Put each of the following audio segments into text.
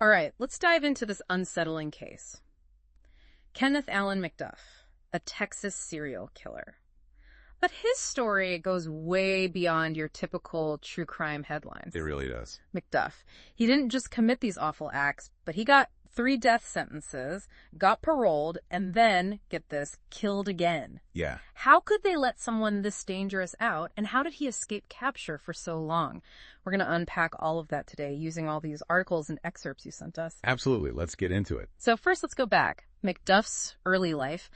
All right, let's dive into this unsettling case. Kenneth Allen McDuff, a Texas serial killer. But his story goes way beyond your typical true crime headlines. It really does. McDuff. He didn't just commit these awful acts, but he got 3 death sentences, got paroled, and then, get this, killed again. Yeah. How could they let someone this dangerous out, and how did he escape capture for so long? We're going to unpack all of that today using all these articles and excerpts you sent us. Absolutely. Let's get into it. So first, let's go back. McDuff's early life.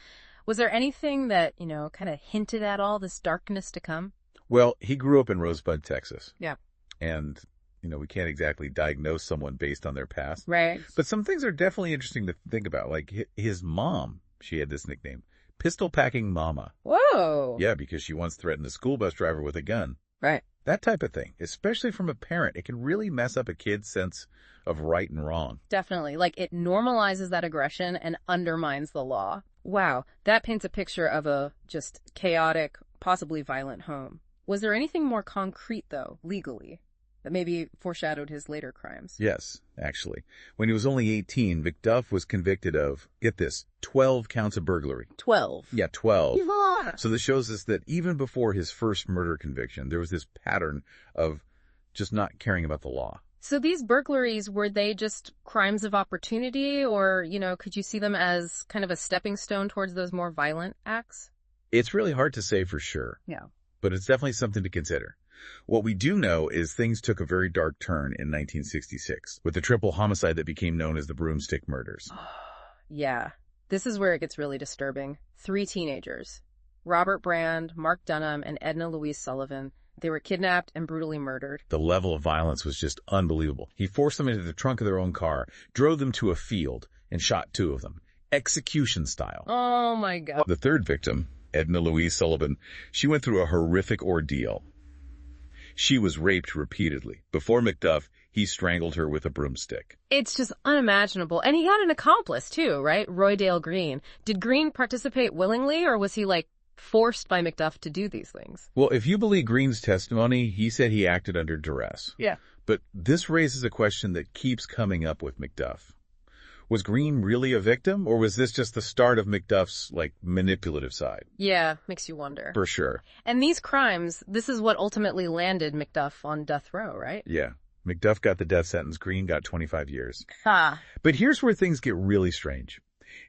Was there anything that, kind of hinted at all this darkness to come? Well, he grew up in Rosebud, Texas. Yeah. And, we can't exactly diagnose someone based on their past. Right. But some things are definitely interesting to think about. Like his mom, she had this nickname, Pistol Packing Mama. Whoa. Yeah, because she once threatened a school bus driver with a gun. Right. That type of thing, especially from a parent, it can really mess up a kid's sense of right and wrong. Definitely. Like, it normalizes that aggression and undermines the law. Wow, that paints a picture of a just chaotic, possibly violent home. Was there anything more concrete, though, legally, that maybe foreshadowed his later crimes? Yes, actually. When he was only 18, McDuff was convicted of, get this, 12 counts of burglary. 12? Yeah, 12. So this shows us that even before his first murder conviction, there was this pattern of just not caring about the law. So these burglaries, were they just crimes of opportunity, or, could you see them as kind of a stepping stone towards those more violent acts? It's really hard to say for sure. Yeah. But it's definitely something to consider. What we do know is things took a very dark turn in 1966 with the triple homicide that became known as the Broomstick murders. Yeah. This is where it gets really disturbing. 3 teenagers, Robert Brand, Mark Dunham, and Edna Louise Sullivan. They were kidnapped and brutally murdered. The level of violence was just unbelievable. He forced them into the trunk of their own car, drove them to a field, and shot 2 of them. Execution style. Oh, my God. The third victim, Edna Louise Sullivan, she went through a horrific ordeal. She was raped repeatedly. Before McDuff, he strangled her with a broomstick. It's just unimaginable. And he had an accomplice, too, right? Roydale Green. Did Green participate willingly, or was he, forced by McDuff to do these things? Well, if you believe Green's testimony, he said he acted under duress. Yeah. But this raises a question that keeps coming up with McDuff. Was Green really a victim, or was this just the start of McDuff's, manipulative side? Yeah, makes you wonder. For sure. And these crimes, this is what ultimately landed McDuff on death row, right? Yeah. McDuff got the death sentence. Green got 25 years. Ha. But here's where things get really strange.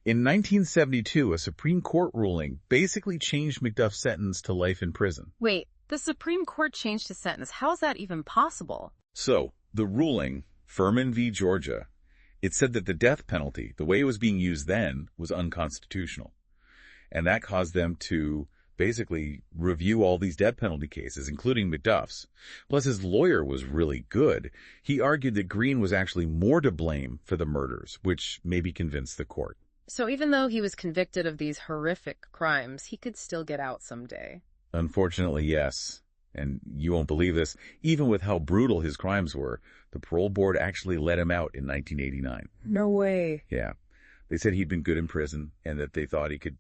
In 1972, a Supreme Court ruling basically changed McDuff's sentence to life in prison. Wait, the Supreme Court changed his sentence. How is that even possible? So, the ruling, Furman v. Georgia, it said that the death penalty, the way it was being used then, was unconstitutional. And that caused them to basically review all these death penalty cases, including McDuff's. Plus, his lawyer was really good. He argued that Green was actually more to blame for the murders, which maybe convinced the court. So even though he was convicted of these horrific crimes, he could still get out someday. Unfortunately, yes. And you won't believe this, even with how brutal his crimes were, the parole board actually let him out in 1989. No way. Yeah. They said he'd been good in prison and that they thought he could,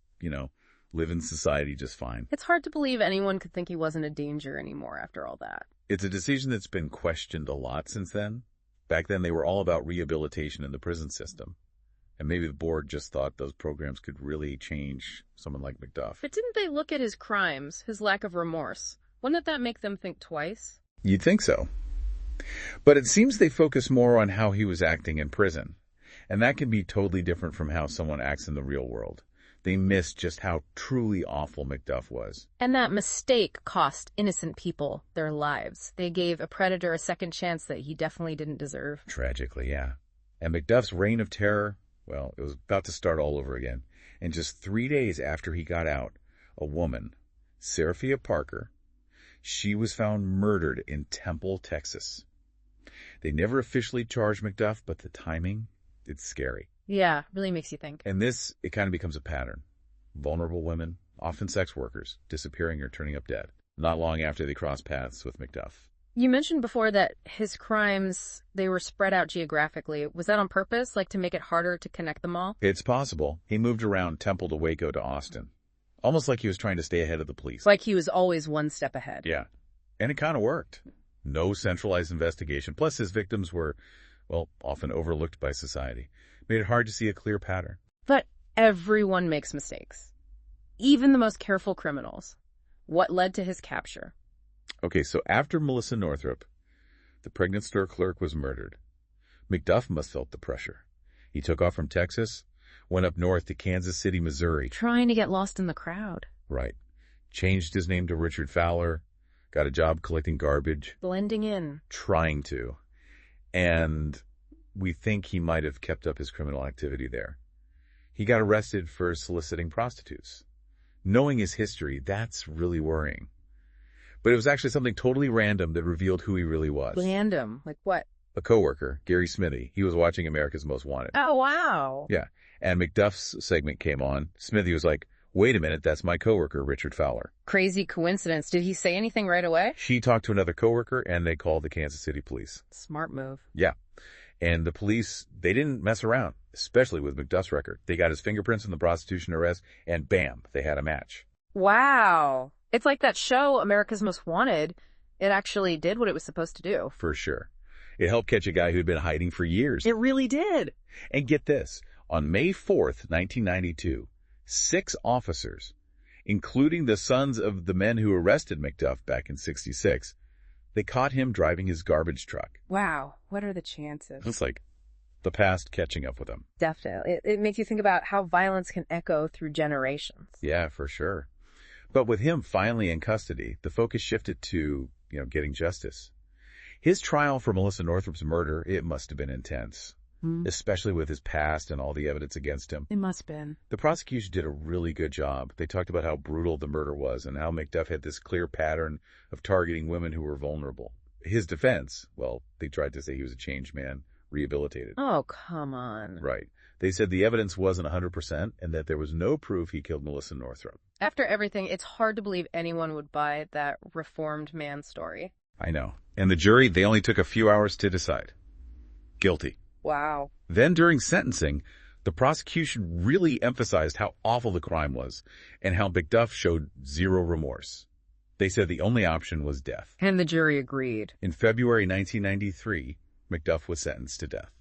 live in society just fine. It's hard to believe anyone could think he wasn't a danger anymore after all that. It's a decision that's been questioned a lot since then. Back then, they were all about rehabilitation in the prison system. And maybe the board just thought those programs could really change someone like McDuff. But didn't they look at his crimes, his lack of remorse? Wouldn't that make them think twice? You'd think so. But it seems they focus more on how he was acting in prison. And that can be totally different from how someone acts in the real world. They missed just how truly awful McDuff was. And that mistake cost innocent people their lives. They gave a predator a second chance that he definitely didn't deserve. Tragically, yeah. And McDuff's reign of terror, well, it was about to start all over again. And just 3 days after he got out, a woman, Seraphia Parker, she was found murdered in Temple, Texas. They never officially charged McDuff, but the timing, it's scary. Yeah, really makes you think. And this, it kind of becomes a pattern. Vulnerable women, often sex workers, disappearing or turning up dead, not long after they cross paths with McDuff. You mentioned before that his crimes, they were spread out geographically. Was that on purpose, to make it harder to connect them all? It's possible. He moved around Temple to Waco to Austin. Almost like he was trying to stay ahead of the police. Like he was always one step ahead. Yeah. And it kind of worked. No centralized investigation. Plus his victims were, well, often overlooked by society, made it hard to see a clear pattern. But everyone makes mistakes, even the most careful criminals. What led to his capture? Okay, so after Melissa Northrup, the pregnant store clerk, was murdered, McDuff must have felt the pressure. He took off from Texas, went up north to Kansas City, Missouri. Trying to get lost in the crowd. Right. Changed his name to Richard Fowler, got a job collecting garbage. Blending in. Trying to. And we think he might have kept up his criminal activity there. He got arrested for soliciting prostitutes. Knowing his history, that's really worrying. But it was actually something totally random that revealed who he really was. Random? Like what? A coworker, Gary Smithy, he was watching America's Most Wanted. Oh, wow. Yeah. And McDuff's segment came on. Smithy was like, wait a minute, that's my coworker, Richard Fowler. Crazy coincidence. Did he say anything right away? She talked to another coworker, and they called the Kansas City police. Smart move. Yeah. And the police, they didn't mess around, especially with McDuff's record. They got his fingerprints in the prostitution arrest, and bam, they had a match. Wow. It's like that show, America's Most Wanted. It actually did what it was supposed to do. For sure. It helped catch a guy who'd been hiding for years. It really did. And get this, on May 4th, 1992, 6 officers, including the sons of the men who arrested McDuff back in '66, they caught him driving his garbage truck. Wow. What are the chances? It's like the past catching up with him. Definitely. It makes you think about how violence can echo through generations. Yeah, for sure. But with him finally in custody, the focus shifted to, getting justice. His trial for Melissa Northrup's murder, it must have been intense, especially with his past and all the evidence against him. It must have been. The prosecution did a really good job. They talked about how brutal the murder was and how McDuff had this clear pattern of targeting women who were vulnerable. His defense, well, they tried to say he was a changed man, rehabilitated. Oh, come on. Right. They said the evidence wasn't 100% and that there was no proof he killed Melissa Northrup. After everything, it's hard to believe anyone would buy that reformed man story. I know. And the jury, they only took a few hours to decide. Guilty. Wow. Then during sentencing, the prosecution really emphasized how awful the crime was and how McDuff showed zero remorse. They said the only option was death. And the jury agreed. In February 1993, McDuff was sentenced to death.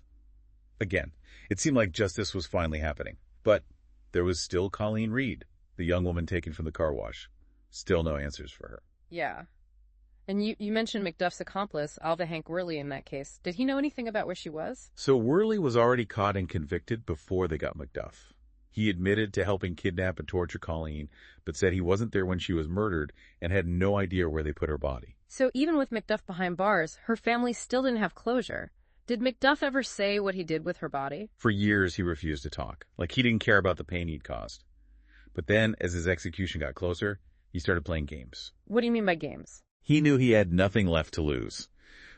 Again, it seemed like justice was finally happening. But there was still Colleen Reed, the young woman taken from the car wash. Still no answers for her. Yeah. And you mentioned McDuff's accomplice, Alva Hank Worley, in that case. Did he know anything about where she was? So Worley was already caught and convicted before they got McDuff. He admitted to helping kidnap and torture Colleen, but said he wasn't there when she was murdered and had no idea where they put her body. So even with McDuff behind bars, her family still didn't have closure. Did McDuff ever say what he did with her body? For years, he refused to talk. Like he didn't care about the pain he'd caused. But then, as his execution got closer, he started playing games. What do you mean by games? He knew he had nothing left to lose.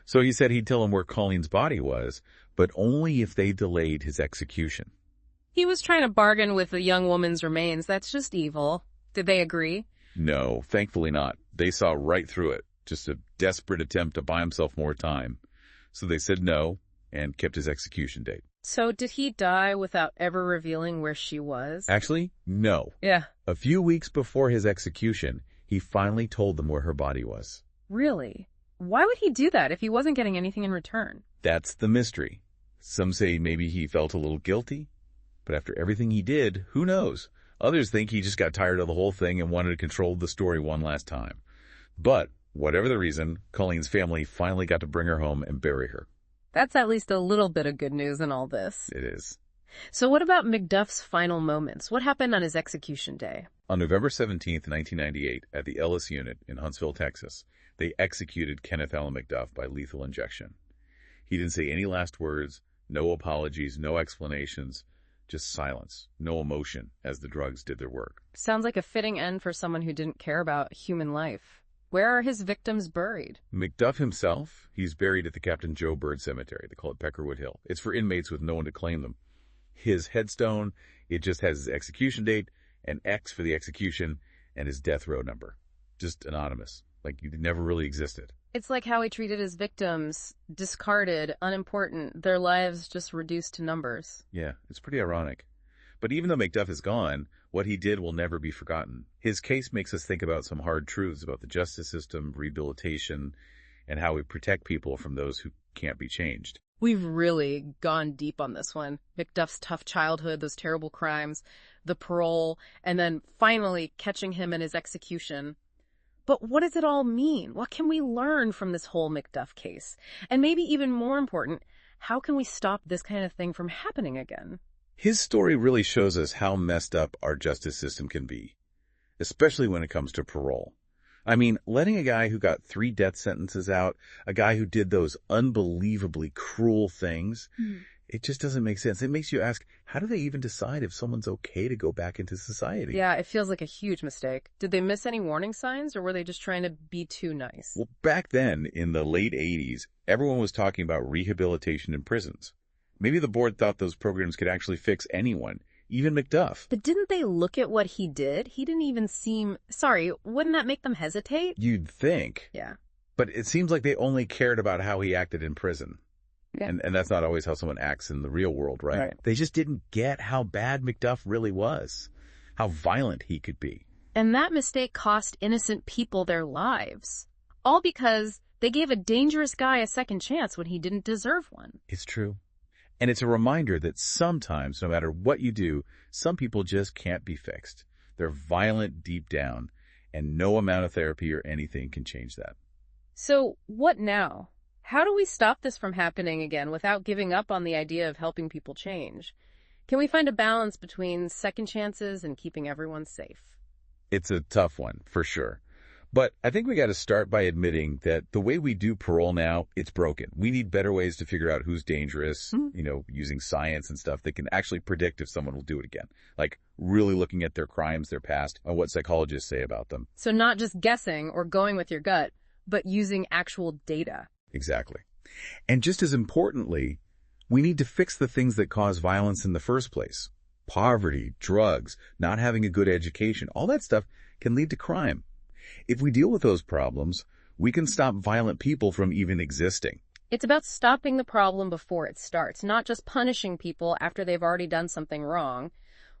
So he said he'd tell him where Colleen's body was, but only if they delayed his execution. He was trying to bargain with the young woman's remains. That's just evil. Did they agree? No, thankfully not. They saw right through it. Just a desperate attempt to buy himself more time. So they said no and kept his execution date. So did he die without ever revealing where she was? Actually, no. Yeah. A few weeks before his execution, he finally told them where her body was. Really? Why would he do that if he wasn't getting anything in return? That's the mystery. Some say maybe he felt a little guilty. But after everything he did, who knows? Others think he just got tired of the whole thing and wanted to control the story one last time. But whatever the reason, Colleen's family finally got to bring her home and bury her. That's at least a little bit of good news in all this. It is. So what about McDuff's final moments? What happened on his execution day? On November 17th, 1998, at the Ellis Unit in Huntsville, Texas, they executed Kenneth Allen McDuff by lethal injection. He didn't say any last words, no apologies, no explanations, just silence, no emotion as the drugs did their work. Sounds like a fitting end for someone who didn't care about human life. Where are his victims buried? McDuff himself, he's buried at the Captain Joe Bird Cemetery. They call it Peckerwood Hill. It's for inmates with no one to claim them. His headstone, it just has his execution date, an X for the execution, and his death row number. Just anonymous, like he never really existed. It's like how he treated his victims, discarded, unimportant, their lives just reduced to numbers. Yeah, it's pretty ironic. But even though McDuff is gone, what he did will never be forgotten. His case makes us think about some hard truths about the justice system, rehabilitation, and how we protect people from those who can't be changed. We've really gone deep on this one. McDuff's tough childhood, those terrible crimes, the parole, and then finally catching him in his execution. But what does it all mean? What can we learn from this whole McDuff case? And maybe even more important, how can we stop this kind of thing from happening again? His story really shows us how messed up our justice system can be, especially when it comes to parole. I mean, letting a guy who got 3 death sentences out, a guy who did those unbelievably cruel things, it just doesn't make sense. It makes you ask, how do they even decide if someone's okay to go back into society? Yeah, it feels like a huge mistake. Did they miss any warning signs, or were they just trying to be too nice? Well, back then, in the late 80s, everyone was talking about rehabilitation in prisons. Maybe the board thought those programs could actually fix anyone, even McDuff. But didn't they look at what he did? He didn't even seem... Sorry, wouldn't that make them hesitate? You'd think. Yeah. But it seems like they only cared about how he acted in prison. Yeah. And that's not always how someone acts in the real world, right? They just didn't get how bad McDuff really was, how violent he could be. And that mistake cost innocent people their lives. All because they gave a dangerous guy a second chance when he didn't deserve one. It's true. And it's a reminder that sometimes, no matter what you do, some people just can't be fixed. They're violent deep down, and no amount of therapy or anything can change that. So what now? How do we stop this from happening again without giving up on the idea of helping people change? Can we find a balance between second chances and keeping everyone safe? It's a tough one, for sure. But I think we got to start by admitting that the way we do parole now, it's broken. We need better ways to figure out who's dangerous, using science and stuff that can actually predict if someone will do it again. Like really looking at their crimes, their past, and what psychologists say about them. So not just guessing or going with your gut, but using actual data. Exactly. And just as importantly, we need to fix the things that cause violence in the first place. Poverty, drugs, not having a good education, all that stuff can lead to crime. If we deal with those problems, we can stop violent people from even existing. It's about stopping the problem before it starts, not just punishing people after they've already done something wrong.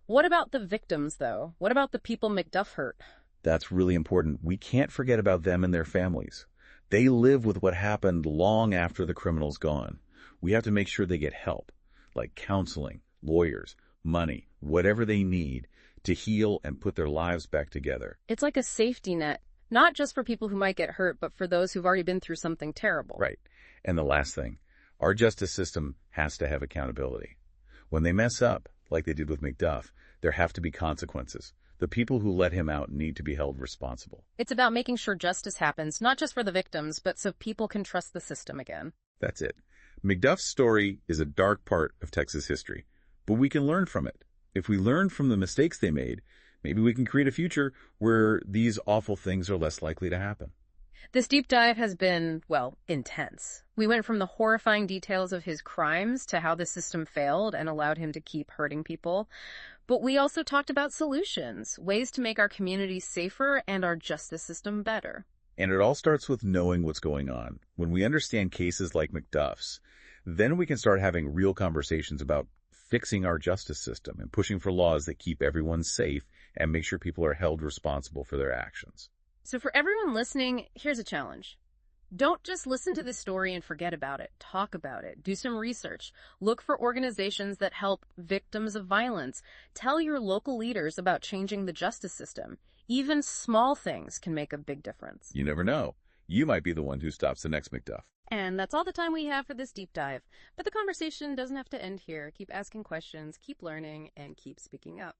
What about the victims, though? What about the people McDuff hurt? That's really important. We can't forget about them and their families. They live with what happened long after the criminal's gone. We have to make sure they get help, like counseling, lawyers, money, whatever they need to heal and put their lives back together. It's like a safety net, not just for people who might get hurt, but for those who've already been through something terrible. Right. And the last thing, our justice system has to have accountability. When they mess up, like they did with McDuff, there have to be consequences. The people who let him out need to be held responsible. It's about making sure justice happens, not just for the victims, but so people can trust the system again. That's it. McDuff's story is a dark part of Texas history, but we can learn from it. If we learn from the mistakes they made, maybe we can create a future where these awful things are less likely to happen. This deep dive has been, well, intense. We went from the horrifying details of his crimes to how the system failed and allowed him to keep hurting people. But we also talked about solutions, ways to make our communities safer and our justice system better. And it all starts with knowing what's going on. When we understand cases like McDuff's, then we can start having real conversations about fixing our justice system and pushing for laws that keep everyone safe and make sure people are held responsible for their actions. So for everyone listening, here's a challenge. Don't just listen to this story and forget about it. Talk about it. Do some research. Look for organizations that help victims of violence. Tell your local leaders about changing the justice system. Even small things can make a big difference. You never know. You might be the one who stops the next McDuff. And that's all the time we have for this deep dive. But the conversation doesn't have to end here. Keep asking questions, keep learning, and keep speaking up.